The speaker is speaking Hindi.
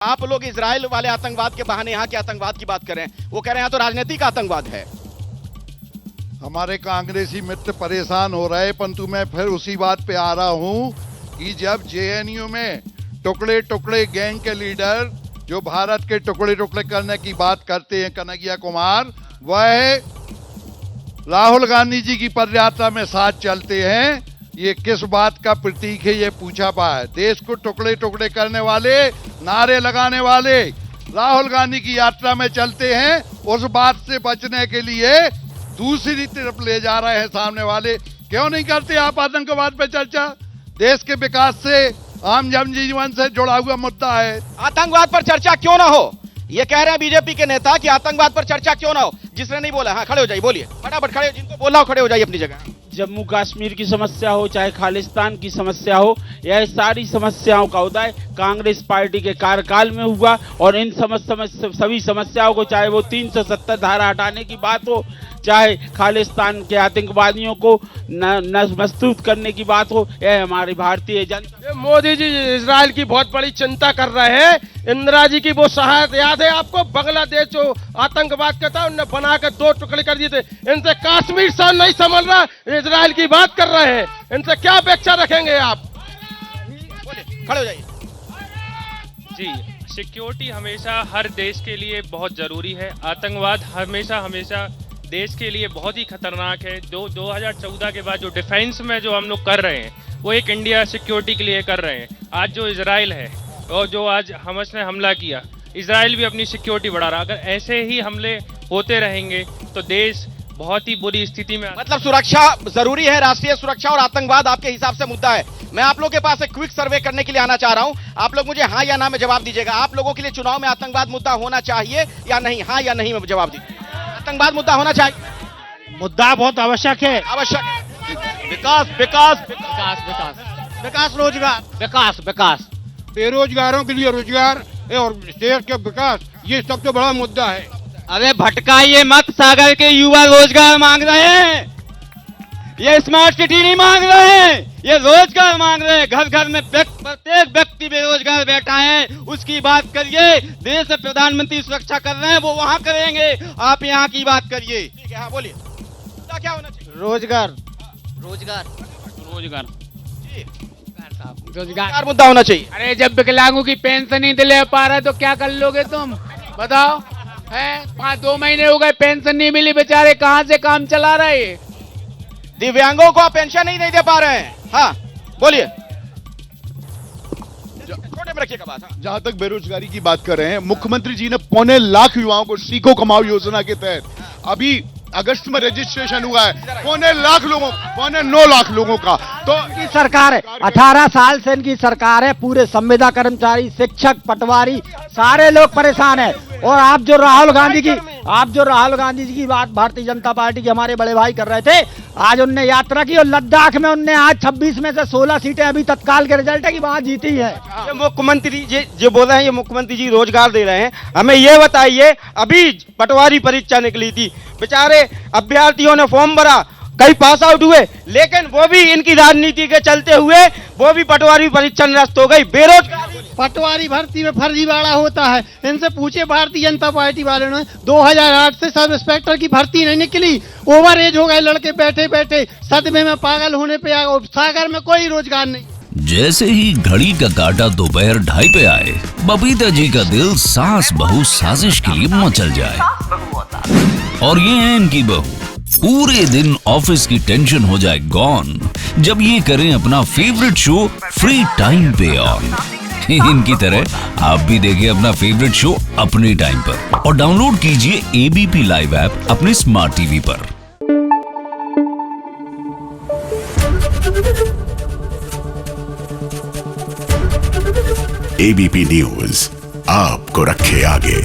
आप लोग इजराइल वाले आतंकवाद के बहाने यहाँ के आतंकवाद की बात कर रहे हैं। वो कह रहे हैं यहाँ तो राजनीतिक आतंकवाद है। हमारे कांग्रेसी मित्र परेशान हो रहे, परंतु मैं फिर उसी बात पे आ रहा हूँ कि जब जेएनयू में टुकड़े टुकड़े गैंग के लीडर जो भारत के टुकड़े टुकड़े करने की बात करते हैं, कन्हैया कुमार, वह राहुल गांधी जी की पदयात्रा में साथ चलते हैं। ये किस बात का प्रतीक है, ये पूछा पाए। देश को टुकड़े टुकड़े करने वाले, नारे लगाने वाले राहुल गांधी की यात्रा में चलते हैं। उस बात से बचने के लिए दूसरी तरफ ले जा रहे हैं सामने वाले। क्यों नहीं करते आप आतंकवाद पे चर्चा? देश के विकास से, आम जनजीवन से जुड़ा हुआ मुद्दा है। आतंकवाद पर चर्चा क्यों ना हो, ये कह रहे हैं बीजेपी के नेता कि आतंकवाद पर चर्चा क्यों ना हो। जिसने नहीं बोला, हाँ खड़े हो जाइए, बोलिए फटाफट खड़े हो, जिनको बोला हो खड़े हो जाइए अपनी जगह। जम्मू कश्मीर की समस्या हो चाहे खालिस्तान की समस्या हो, यह सारी समस्याओं का उदय कांग्रेस पार्टी के कार्यकाल में हुआ। और इन सभी समस्याओं को, चाहे वो 370 धारा हटाने की बात हो, चाहे खालिस्तान के आतंकवादियों को मस्तूद करने की बात हो, यह हमारी भारतीय जनता। मोदी जी इजराइल की बहुत बड़ी चिंता कर रहे हैं। इंदिरा जी की वो शहादत याद है आपको? बांग्लादेश जो आतंकवाद का था, उन्होंने बनाकर 2 टुकड़े कर दिए थे। इनसे कश्मीर से नहीं संभल रहा, इजराइल की बात कर रहे हैं। इनसे क्या अपेक्षा रखेंगे आप? खड़े हो जाइए जी। सिक्योरिटी हमेशा हर देश के लिए बहुत जरूरी है। आतंकवाद हमेशा देश के लिए बहुत ही खतरनाक है। 2014 के बाद जो डिफेंस में जो हम लोग कर रहे हैं, वो एक इंडिया सिक्योरिटी के लिए कर रहे हैं। आज जो इजराइल है और जो आज हमस ने हमला किया, इजराइल भी अपनी सिक्योरिटी बढ़ा रहा। अगर ऐसे ही हमले होते रहेंगे तो देश बहुत ही बुरी स्थिति में। मतलब सुरक्षा जरूरी है, राष्ट्रीय सुरक्षा और आतंकवाद आपके हिसाब से मुद्दा है। मैं आप लोगों के पास एक क्विक सर्वे करने के लिए आना चाह रहा हूं। आप लोग मुझे हाँ या ना में जवाब दीजिएगा। आप लोगों के लिए चुनाव में आतंकवाद मुद्दा होना चाहिए या नहीं? हाँ या नहीं में जवाब दीजिए। आतंकवाद मुद्दा होना चाहिए? मुद्दा बहुत आवश्यक है। आवश्यक। विकास विकास विकास विकास विकास, रोजगार, विकास विकास, बेरोजगारों के लिए रोजगार और देश के विकास, ये सबसे बड़ा मुद्दा है। अरे भटकाइए मत, सागर के युवा रोजगार मांग रहे हैं। ये स्मार्ट सिटी नहीं मांग रहे हैं, ये रोजगार मांग रहे हैं। घर घर में प्रत्येक व्यक्ति बेरोजगार बैठा है, उसकी बात करिए। देश में प्रधानमंत्री सुरक्षा कर रहे हैं, वो वहां करेंगे, आप यहाँ की बात करिए। ठीक है, हाँ बोलिए। मुद्दा क्या होना चाहिए? रोजगार रोजगार रोजगार जी, रोजगार मुद्दा होना चाहिए। अरे जब विकलांगों की पेंशन नहीं दिले पा रहे तो क्या कर लोगे तुम, बताओ? है 2 महीने हो गए, पेंशन नहीं मिली, बेचारे कहाँ से काम चला रहे। दिव्यांगों को आप पेंशन नहीं दे पा रहे हैं। हाँ बोलिए, छोटे में रखिएगा बात। हाँ। जहां तक बेरोजगारी की बात कर रहे हैं, मुख्यमंत्री जी ने 1.25 लाख युवाओं को सीखो कमाओ योजना के तहत अभी अगस्त में रजिस्ट्रेशन हुआ है। 1.9 लाख लोगों का। तो इनकी सरकार है, 18 साल से इनकी सरकार है। पूरे संविदा कर्मचारी, शिक्षक, पटवारी, सारे लोग परेशान है। और आप जो राहुल गांधी जी की बात भारतीय जनता पार्टी के हमारे बड़े भाई कर रहे थे, आज उनने यात्रा की और लद्दाख में उनने आज 26 में से 16 सीटें अभी तत्काल के रिजल्ट है कि वहां जीती है। ये मुख्यमंत्री जी जो बोल रहे हैं, ये मुख्यमंत्री जी रोजगार दे रहे हैं। हमें ये बताइए, अभी पटवारी परीक्षा निकली थी, बेचारे अभ्यर्थियों ने फॉर्म भरा, कई पास आउट हुए, लेकिन वो भी इनकी राजनीति के चलते हुए वो भी पटवारी परीक्षा निरस्त हो गई। बेरोजगार पटवारी भर्ती में फर्जीवाड़ा होता है। इनसे पूछे भारतीय जनता पार्टी वालों ने, 2008 से सब इंस्पेक्टर की भर्ती नहीं निकली। ओवर एज हो गए लड़के, बैठे बैठे सदमे में पागल होने पे आ गए। सागर में कोई रोजगार नहीं। जैसे ही घड़ी का काटा दोपहर 2:30 पे आए, बबीता जी का दिल सास बहू साजिश के लिए मचल जाए। और ये है इनकी बहू, पूरे दिन ऑफिस की टेंशन हो जाए गॉन जब ये करें अपना फेवरेट शो फ्री टाइम पे ऑन। इनकी तरह आप भी देखिए अपना फेवरेट शो अपने टाइम पर और डाउनलोड कीजिए एबीपी लाइव ऐप अपने स्मार्ट टीवी पर। एबीपी न्यूज आपको रखे आगे।